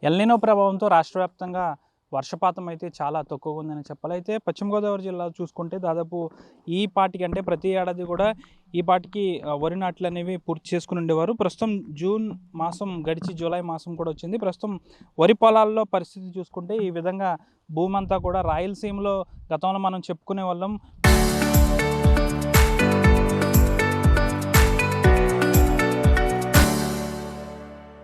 El Niño ప్రభావంతో రాష్ట్ర వ్యాప్తంగా వర్షపాతం అయితే చాలా తక్కువగా ఉందని చెప్పాలి. అయితే పశ్చిమ గోదావరి జిల్లాలో చూసుకుంటే దాదాపు ఈ పాటికి అంటే ప్రతి ఏడాది కూడా ఈ పాటికి వరి నాట్లనేవి పూర్తి చేసుకొని ఉండేవారు. ప్రస్తుతం జూన్ మాసం గడిచి జూలై మాసం కూడా వచ్చింది. ప్రస్తుతం వరి పొలాల్లో పరిస్థితి చూసుకుంటే ఈ విధంగా భూమంతా కూడా రాయలసీమలో గతంలో మనం చెప్పుకునేవాళ్ళం.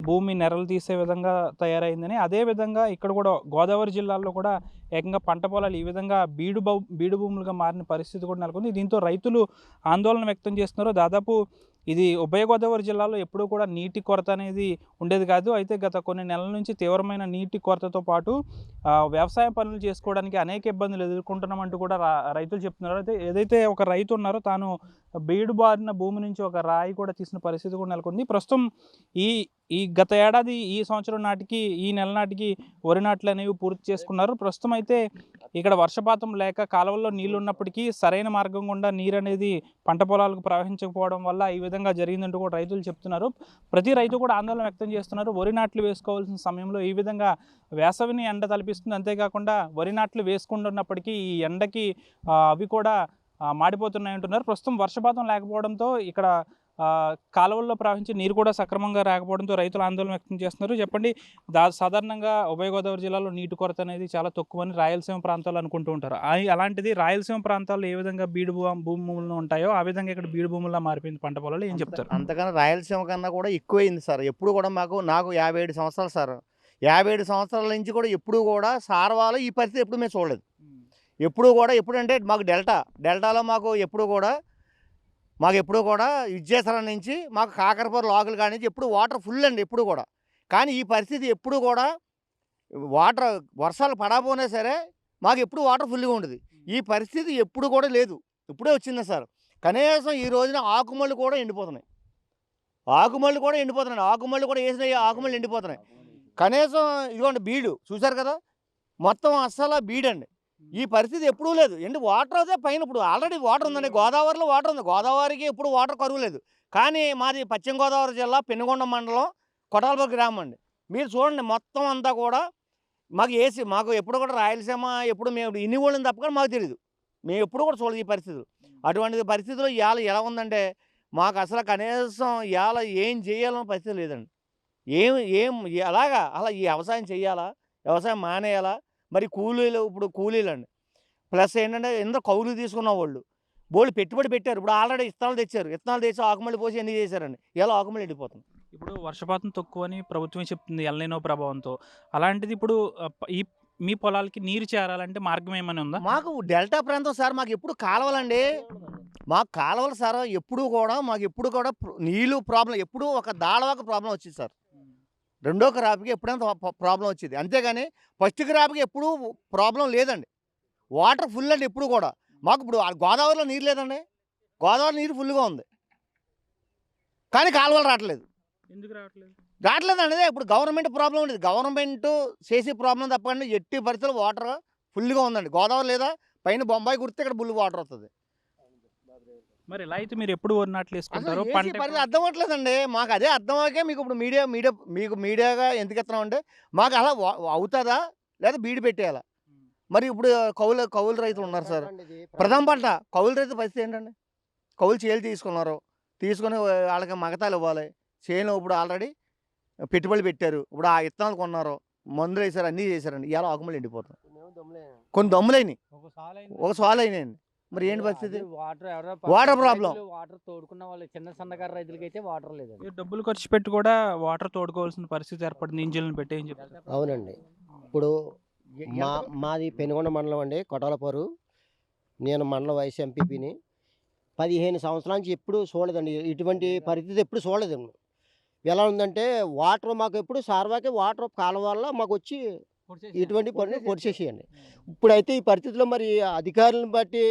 భూమి నెరలు తీసే విధంగా తయారైందని, అదే విధంగా ఇక్కడ కూడా గోదావరి జిల్లాల్లో కూడా ఏకంగా పంట పొలాలు ఈ విధంగా బీడు భూములుగా మారిన పరిస్థితి కూడా నెలకొంది. దీంతో రైతులు ఆందోళన వ్యక్తం చేస్తున్నారు. దాదాపు ఇది ఉభయ గోదావరి జిల్లాలో ఎప్పుడూ కూడా నీటి కొరత అనేది ఉండేది కాదు. అయితే గత కొన్ని నెలల నుంచి తీవ్రమైన నీటి కొరతతో పాటు వ్యవసాయ పనులు చేసుకోవడానికి అనేక ఇబ్బందులు ఎదుర్కొంటున్నామంటూ కూడా రైతులు చెప్తున్నారు. అయితే ఏదైతే ఒక రైతు ఉన్నారో తాను బీడు బారిన భూమి నుంచి ఒక రాయి కూడా తీసిన పరిస్థితి కూడా నెలకొంది. ప్రస్తుతం ఈ ఈ గత ఏడాది ఈ సంవత్సరం నాటికి ఈ నెల నాటికి వరి నాట్లు అనేవి పూర్తి చేసుకున్నారు. ప్రస్తుతం అయితే ఇక్కడ వర్షపాతం లేక కాలువల్లో నీళ్లు ఉన్నప్పటికీ సరైన మార్గం గుండా నీరు అనేది పంట పొలాలకు ప్రవహించకపోవడం వల్ల ఈ విధంగా జరిగిందంటూ కూడా రైతులు చెప్తున్నారు. ప్రతి రైతు కూడా ఆందోళన వ్యక్తం చేస్తున్నారు. వరి నాట్లు వేసుకోవాల్సిన సమయంలో ఈ విధంగా వేసవిని ఎండ తలపిస్తుంది. అంతేకాకుండా వరి నాట్లు వేసుకుంటున్నప్పటికీ ఈ ఎండకి అవి కూడా మాడిపోతున్నాయి అంటున్నారు. ప్రస్తుతం వర్షపాతం లేకపోవడంతో ఇక్కడ కాలువల్లో ప్రవహించే నీరు కూడా సక్రమంగా రాకపోవడంతో రైతులు ఆందోళన వ్యక్తం చేస్తున్నారు. చెప్పండి, సాధారణంగా ఉభయ గోదావరి జిల్లాలో నీటి కొరత అనేది చాలా తక్కువని రాయలసీమ ప్రాంతాలు అనుకుంటూ ఉంటారు. అలాంటిది రాయలసీమ ప్రాంతాల్లో ఏ విధంగా భూములు ఉంటాయో ఆ విధంగా ఇక్కడ బీడు భూముల్లో మారిపోయింది పంట పొలాలు. ఏం చెప్తారు? అంతకన్నా రాయలసీమ కన్నా కూడా ఎక్కువైంది సార్. ఎప్పుడు కూడా నాకు 57 సంవత్సరాలు సార్. 57 సంవత్సరాల నుంచి కూడా ఎప్పుడు కూడా సార్వాలో ఈ పరిస్థితి ఎప్పుడు మేము చూడలేదు. ఎప్పుడు కూడా ఎప్పుడంటే మాకు డెల్టాలో మాకు ఎప్పుడు కూడా విజయసాగరం నుంచి మాకు కాకరపూర లాగులు కానీ ఎప్పుడు వాటర్ ఫుల్ అండి ఎప్పుడు కూడా. కానీ ఈ పరిస్థితి ఎప్పుడు కూడా వర్షాలు పడకపోయినా సరే మాకు ఎప్పుడు వాటర్ ఫుల్గా ఉండదు. ఈ పరిస్థితి ఎప్పుడు కూడా లేదు, ఇప్పుడే వచ్చింది సార్. కనీసం ఈ రోజున ఆకుమళ్ళు కూడా ఎండిపోతున్నాయి. ఆకుమళ్ళు కూడా వేసిన ఆకుమళ్ళు ఎండిపోతున్నాయి. కనీసం ఇదిగోండి బీడు చూశారు కదా, మొత్తం అస్సలు బీడండి. ఈ పరిస్థితి ఎప్పుడూ లేదు. వాటర్ అయితే పైన ఇప్పుడు ఆల్రెడీ వాటర్ ఉందండి. గోదావరిలో వాటర్ ఉంది. గోదావరికి ఎప్పుడు వాటర్ కరువు లేదు. కానీ మాది పశ్చిమ గోదావరి జిల్లా పెనుగొండ మండలం కొటాలపూర్ గ్రామం అండి. మీరు చూడండి మొత్తం అంతా కూడా మాకు ఎప్పుడు కూడా రాయలసీమ ఎప్పుడు మేము ఇన్ని ఊళ్ళని తప్పకుండా మాకు తెలియదు. మేము ఎప్పుడు కూడా చూడదు ఈ పరిస్థితులు. అటువంటి పరిస్థితుల్లో ఇవాళ ఎలా ఉందంటే మాకు అసలు కనీసం ఇవాళ ఏం చేయాలన్న పరిస్థితి లేదండి. అలా ఈ వ్యవసాయం చేయాలా, వ్యవసాయం మానేయాలా? మరి ఇప్పుడు కూలీలండి. ప్లస్ ఏంటంటే ఎంతో కౌలు తీసుకున్న వాళ్ళు బోళ్ళు పెట్టుబడి పెట్టారు. ఇప్పుడు ఆల్రెడీ విత్తనాలు తెచ్చి ఆకుమల్లి పోసి ఎన్ని చేశారండి. ఇలా ఆకుమల్లి ఎండిపోతుంది. ఇప్పుడు వర్షపాతం తక్కువని ప్రభుత్వం చెప్తుంది ఎల్‌నినో ప్రభావంతో. అలాంటిది ఇప్పుడు మీ పొలాలకి నీరు చేరాలంటే మార్గం ఏమైనా ఉందా? మాకు డెల్టా ప్రాంతం సార్. మాకు ఎప్పుడు కాలువలండి. మాకు కాలువలు సార్. ఎప్పుడు కూడా నీళ్ళు ప్రాబ్లం ఎప్పుడు ఒక దాళవాక ప్రాబ్లం వచ్చింది సార్. రెండో క్రాప్కి ఎప్పుడైనా ప్రాబ్లం వచ్చేది. అంతేగాని ఫస్ట్ క్రాప్కి ఎప్పుడూ ప్రాబ్లం లేదండి. వాటర్ ఫుల్ అండి ఎప్పుడు కూడా. మాకు ఇప్పుడు గోదావరిలో నీరు లేదండి. గోదావరి నీరు ఫుల్గా ఉంది, కానీ కాలువలు రావట్లేదు. ఎందుకు రావట్లేదండి. ఇప్పుడు గవర్నమెంట్ ప్రాబ్లం ఉండేది. గవర్నమెంట్ చేసే ప్రాబ్లం తప్పండి. ఎట్టి పరిస్థితుల్లో వాటర్ ఫుల్గా ఉందండి. గోదావరి లేదా పైన బొంబాయి కుడితే ఇక్కడ బుల్లు వాటర్ వస్తుంది. మరి ఇలా అయితే మీరు ఎప్పుడు వరి నాట్లు వేసుకుంటారు? అర్థం అవ్వట్లేదండి మాకు. అదే అర్థమయ్యాకే మీకు ఇప్పుడు మీడియాగా ఎందుకు ఇస్తున్నాం అంటే మాకు అలా అవుతుందా లేదా బీడు పెట్టేయాలా? మరి ఇప్పుడు కౌలు రైతులు ఉన్నారు సార్. ప్రథమ పంట కౌలు రైతు పరిస్థితి ఏంటండి? కౌలు చేలు తీసుకొని వాళ్ళకి మగతాలు ఇవ్వాలి. చేను ఇప్పుడు ఆల్రెడీ పెట్టుబడులు పెట్టారు. ఇప్పుడు ఆ విత్తనాలు కొన్నారు, మందులు వేసారు, అన్నీ చేశారండి. ఇలా ఆకుమలు ఎండిపోతాయి. కొన్ని దమ్ములైనవి, ఒక సాలు అయినాయండి. మరి ఏంటి పరిస్థితి? Water problem. వాటర్ తోడుకున్న వాళ్ళు చిన్న సన్నకారు రైతులకి అయితే వాటర్ లేదు. డబ్బులు ఖర్చు పెట్టి కూడా వాటర్ తోడుకోవాల్సిన పరిస్థితి ఏర్పడింది ఇంజిన్లను పెట్టి. ఏం చెప్తారు? అవునండి. ఇప్పుడు మాది పెనుగొండ మండలం అండి, కొటాలపూరు. నేను మండల వైస్ ఎంపీపీని. 15 సంవత్సరాల నుంచి ఎప్పుడు చూడలేదండి ఇటువంటి పరిస్థితి. ఎప్పుడు చూడలేదండి. ఎలా ఉందంటే వాటర్ మాకు ఎప్పుడు సార్వాకే వాటర్ కాలం వల్ల మాకు వచ్చి ఇటువంటి పని పొడిచేసేయండి. ఇప్పుడైతే ఈ పరిస్థితిలో మరి అధికారులను బట్టి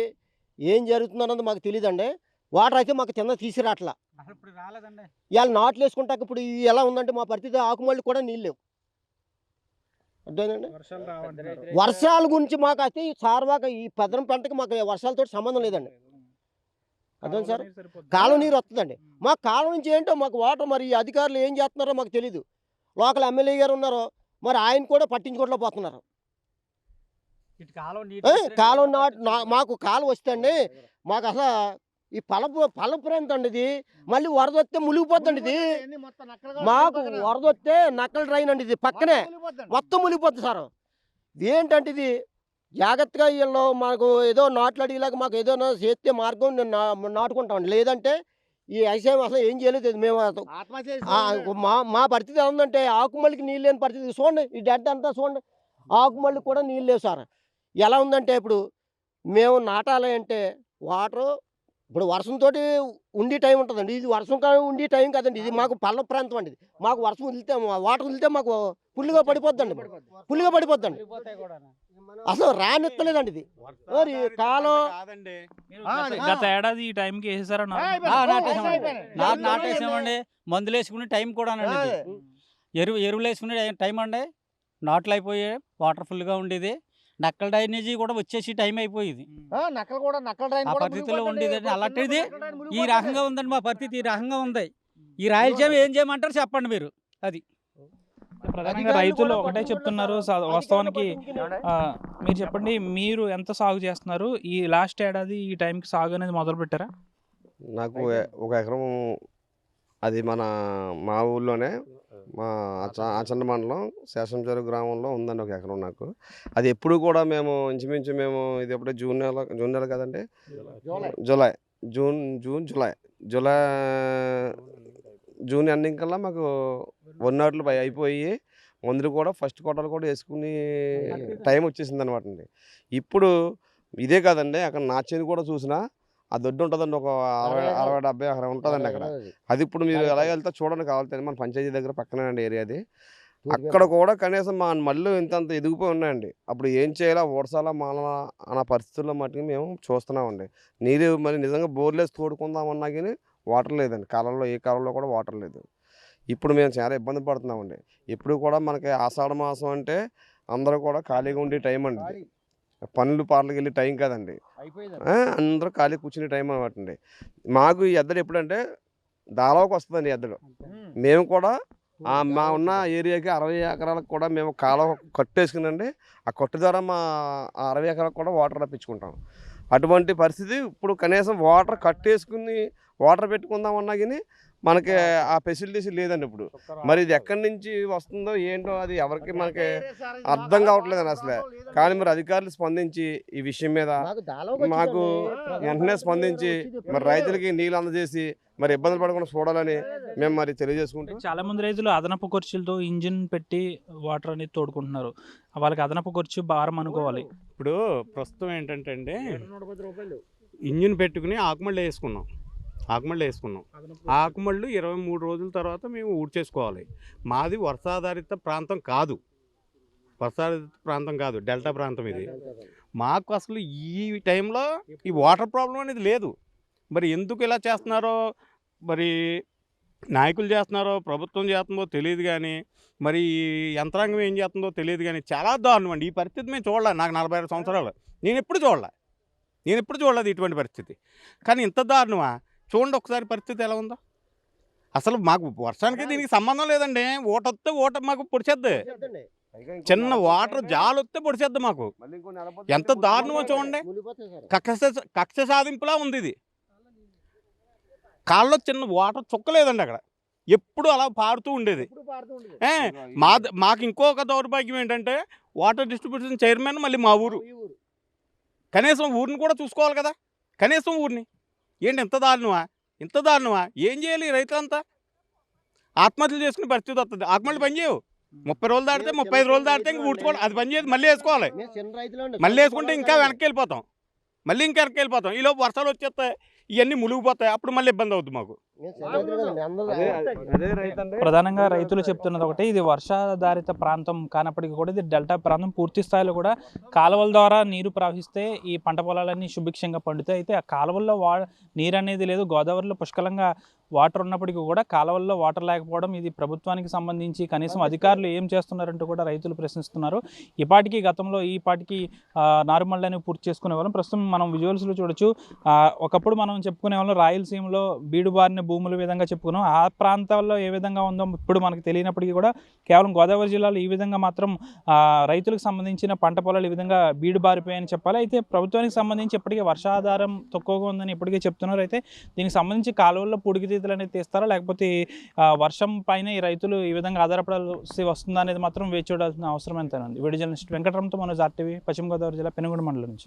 ఏం జరుగుతుందన్నది మాకు తెలియదండి. వాటర్ అయితే మాకు కింద తీసుకురాట్లా. ఇవాళ నాట్లు వేసుకుంటాక ఇప్పుడు ఎలా ఉందంటే మా పరిస్థితి ఆకుమళ్ళు కూడా నీళ్ళు లేవు. అర్థమైందండి. వర్షాల గురించి మాకు అయితే సార్వాక ఈ పెద్దరం పంటకి మాకు వర్షాలతో సంబంధం లేదండి. అర్థం సార్. కాలువ నీరు వస్తుందండి. మాకు కాలువ నుంచి ఏంటో మాకు వాటర్ మరి అధికారులు ఏం చేస్తున్నారో మాకు తెలీదు. లోకల్ ఎమ్మెల్యే గారు ఉన్నారు, మరి ఆయన కూడా పట్టించుకోలేకపోతున్నారు. ఇటు కాలువ కాలం మాకు కాలం వస్తే అండి మాకు అసలు ఈ పల ప్రాంతం అండి ఇది. మళ్ళీ వరద వస్తే మునిగిపోద్దండి ఇది. మాకు వరద వస్తే నక్కల డ్రైన్ అండి ఇది పక్కనే మొత్తం మునిగిపోద్ది సార్. ఏంటంటే ఇది జాగ్రత్తగా వీళ్ళు మాకు ఏదో నాట్లు అడిగేలాగా మాకు ఏదైనా చేస్తే మార్గం నాటుకుంటామండి. లేదంటే ఈ ఐసేం అసలు ఏం చేయలేదు. ఇది మేము మా పరిస్థితి ఎలా ఉందంటే ఆకుమల్లికి నీళ్ళు లేని పరిస్థితి. చూడండి ఈ డెడ్ అంతా చూడండి, ఆకుమల్లికి కూడా నీళ్ళు లేవు సార్. ఎలా ఉందంటే ఇప్పుడు మేము నాటాలి అంటే వాటరు ఇప్పుడు వర్షంతో ఉండి టైం ఉంటుందండి. ఇది వర్షం ఉండి టైం కదండి. ఇది మాకు పల్ల ప్రాంతం అండి. ఇది మాకు వర్షం వదిలితే వాటర్ వదిలితే మాకు పుల్లుగా పడిపోద్దండి. పుల్లుగా పడిపోద్దండి. అసలు రానిత్తలేదండి ఇది. మరి కాలం గత ఏడాది ఈ టైంకి వేసేసారా? నాటేసామండి. మందులు వేసుకునే టైం కూడా ఎరువులు వేసుకునే టైం అండి. నాట్లు అయిపోయాయి, వాటర్ ఫుల్గా ఉండేది. నక్కల డ్రైనేజీ కూడా వచ్చేసి టైం అయిపోయింది. ఆ పరిస్థితిలో ఉండేది. అలాంటిది ఈ రకంగా ఉందండి మా పరిస్థితి. ఈ రకంగా ఉంది. ఈ రాయలసీమ ఏం చేయమంటారు చెప్పండి మీరు. అది ప్రధానంగా రైతులు ఒకటే చెప్తున్నారు. వాస్తవానికి మీరు చెప్పండి, మీరు ఎంత సాగు చేస్తున్నారు? ఈ లాస్ట్ ఏడాది ఈ టైంకి సాగు అనేది మొదలు పెట్టారా? నాకు ఒక ఎకరం అది మా ఊళ్ళోనే మా ఆచండ మండలం శేషంచెరు గ్రామంలో ఉందండి ఒక ఎకరం నాకు. అది ఎప్పుడు కూడా మేము ఇంచుమించు ఇది ఎప్పుడే జూన్ నెల కదండి, జూన్ ఎండింగ్ కల్లా మాకు 1 నాట్లు అయిపోయి మందులు కూడా ఫస్ట్ కోటలు కూడా వేసుకుని టైం వచ్చేసింది అనమాట అండి. ఇప్పుడు ఇదే కాదండి, అక్కడ నా చేను కూడా చూసినా ఆ దొడ్డు ఉంటుందండి. ఒక 60-70 ఎకరం ఉంటుందండి అక్కడ. అది ఇప్పుడు మీరు ఎలా వెళ్తే చూడండి కావాలి, మన పంచాయతీ దగ్గర పక్కనే అండి ఏరియా అది. అక్కడ కూడా కనీసం మా మళ్ళీ ఇంత ఎదిగిపోయి ఉన్నాయండి. అప్పుడు ఏం చేయాలా, ఓడసాలా మానాలా అన్న పరిస్థితుల్లో మట్టుకు మేము చూస్తున్నామండి. నీరు మరి నిజంగా బోర్లేసి తోడుకుందామన్నా కానీ వాటర్ లేదండి. కాలంలో ఏ కాలంలో కూడా వాటర్ లేదు. ఇప్పుడు మేము చాలా ఇబ్బంది పడుతున్నామండి. ఇప్పుడు కూడా మనకి ఆషాఢ మాసం అంటే అందరూ కూడా ఖాళీగా ఉండే టైం అండి. పనులు పార్లకు వెళ్ళే టైం కాదండి. అందరూ ఖాళీ కూర్చునే టైం అనమాట అండి. మాకు ఈ ఎద్దడు ఎప్పుడంటే దాదాపు వస్తుందండి ఎద్దడు. మేము కూడా మా ఉన్న ఏరియాకి 60 ఎకరాలకు కూడా మేము కాలువ కట్టేసుకునండి. ఆ కట్టు ద్వారా మా 60 ఎకరాలకు కూడా వాటర్ రప్పించుకుంటాం. అటువంటి పరిస్థితి ఇప్పుడు కనీసం వాటర్ కట్టేసుకుని వాటర్ పెట్టుకుందామన్నా కానీ మనకి ఆ ఫెసిలిటీస్ లేదండి ఇప్పుడు. మరి ఇది ఎక్కడి నుంచి వస్తుందో ఏంటో అది ఎవరికి మనకి అర్థం కావట్లేదండి అసలే. కానీ మరి అధికారులు స్పందించి ఈ విషయం మీద మాకు వెంటనే స్పందించి మరి రైతులకి నీళ్ళు అందజేసి మరి ఇబ్బందులు పడకుండా చూడాలని మేము మరి తెలియజేసుకుంటాం. చాలా మంది రైతులు అదనపు ఖర్చులతో ఇంజిన్ పెట్టి వాటర్ అనేది తోడుకుంటున్నారు. వాళ్ళకి అదనపు ఖర్చు భారం అనుకోవాలి. ఇప్పుడు ప్రస్తుతం ఏంటంటే అండి, ఇంజిన్ పెట్టుకుని ఆకుమళ్ళు వేసుకున్నాం. ఆకుమళ్ళు 23 రోజుల తర్వాత మేము ఊడ్చేసుకోవాలి. మాది వర్షాధారిత ప్రాంతం కాదు, డెల్టా ప్రాంతం ఇది. మాకు అసలు ఈ టైంలో ఈ వాటర్ ప్రాబ్లం అనేది లేదు. మరి ఎందుకు ఇలా చేస్తున్నారో, మరి నాయకులు చేస్తున్నారో ప్రభుత్వం చేస్తుందో తెలియదు, కానీ మరి యంత్రాంగం ఏం చేస్తుందో తెలియదు. కానీ చాలా దారుణం అండి ఈ పరిస్థితి. మేము చూడలే, నాకు 46 సంవత్సరాలు, నేను ఎప్పుడు చూడలేదు ఇటువంటి పరిస్థితి. కానీ ఇంత దారుణమా? చూడండి ఒకసారి పరిస్థితి ఎలా ఉందో. అసలు మాకు వర్షానికి దీనికి సంబంధం లేదండి. ఓట మాకు పొడిచేద్ది, చిన్న వాటర్ జాలు వస్తే పొడిచేద్ది మాకు. ఎంత దారుణమో చూడండి. కక్ష సాధింపులా ఉంది ఇది. కాళ్ళలో చిన్న వాటర్ చుక్కలేదండి అక్కడ, ఎప్పుడు అలా పారుతూ ఉండేది. మాకు ఇంకొక దౌర్భాగ్యం ఏంటంటే వాటర్ డిస్ట్రిబ్యూషన్ చైర్మన్ మళ్ళీ మా ఊరు. కనీసం ఊరిని కూడా చూసుకోవాలి కదా, కనీసం ఊరిని. ఏంటి ఇంత దారుణమా? ఏం చేయాలి? రైతులంతా ఆత్మహత్యలు చేసుకునే పరిస్థితి వస్తుంది. ఆకుమళ్ళు పని చేయవు. 30 రోజులు దాటితే 35 రోజులు దాటితే ఇంక ఊడ్చుకోవాలి. అది పని చేయదు, మళ్ళీ వేసుకోవాలి. మళ్ళీ వేసుకుంటే ఇంకా వెనక్కి వెళ్ళిపోతాం. ఈలోపు వర్షాలు వచ్చేస్తాయి, ఇవన్నీ మునిగిపోతాయి. అప్పుడు మళ్ళీ ఇబ్బంది అవుతుంది మాకు. ప్రధానంగా రైతులు చెప్తున్నది ఒకటి, ఇది వర్షాధారిత ప్రాంతం కానప్పటికీ కూడా ఇది డెల్టా ప్రాంతం. పూర్తి స్థాయిలో కూడా కాలువల ద్వారా నీరు ప్రవహిస్తే ఈ పంట పొలాలన్నీ సుభిక్షంగా పండుతాయి. అయితే ఆ కాలువల్లో నీరు అనేది లేదు. గోదావరిలో పుష్కలంగా వాటర్ ఉన్నప్పటికీ కూడా కాలువల్లో వాటర్ లేకపోవడం, ఇది ప్రభుత్వానికి సంబంధించి కనీసం అధికారులు ఏం చేస్తున్నారంటూ కూడా రైతులు ప్రశ్నిస్తున్నారు. గతంలో ఈ పాటికి నారుమళ్ళని పూర్తి చేసుకునే వాళ్ళం. ప్రస్తుతం మనం విజువల్స్లో చూడొచ్చు. ఒకప్పుడు మనం మనం చెప్పుకునే వాళ్ళం రాయలసీమలో బీడు బారిన భూముల విధంగా చెప్పుకున్నాం. ఆ ప్రాంతాల్లో ఏ విధంగా ఉందో ఇప్పుడు మనకు తెలియనప్పటికీ కూడా కేవలం గోదావరి జిల్లాలో ఈ విధంగా మాత్రం రైతులకు సంబంధించిన పంట పొలాలు ఈ విధంగా బీడు బారిపోయాయని చెప్పాలి. అయితే ప్రభుత్వానికి సంబంధించి ఇప్పటికీ వర్షాధారం తక్కువగా ఉందని ఇప్పటికే చెప్తున్నారు. అయితే దీనికి సంబంధించి కాలువల్లో పుడికితీతలు అనేది తీస్తారా, లేకపోతే వర్షం పైన ఈ రైతులు ఈ విధంగా ఆధారపడాల్సి వస్తుందా అనేది మాత్రం వేచి చూడాల్సిన అవసరం ఎంతైనా ఉంది. వీడియో జర్నలిస్ట్ వెంకటరామ్తో మనోజ్ RTV, పశ్చిమ గోదావరి జిల్లా పెనుగొండ మండలం నుంచి.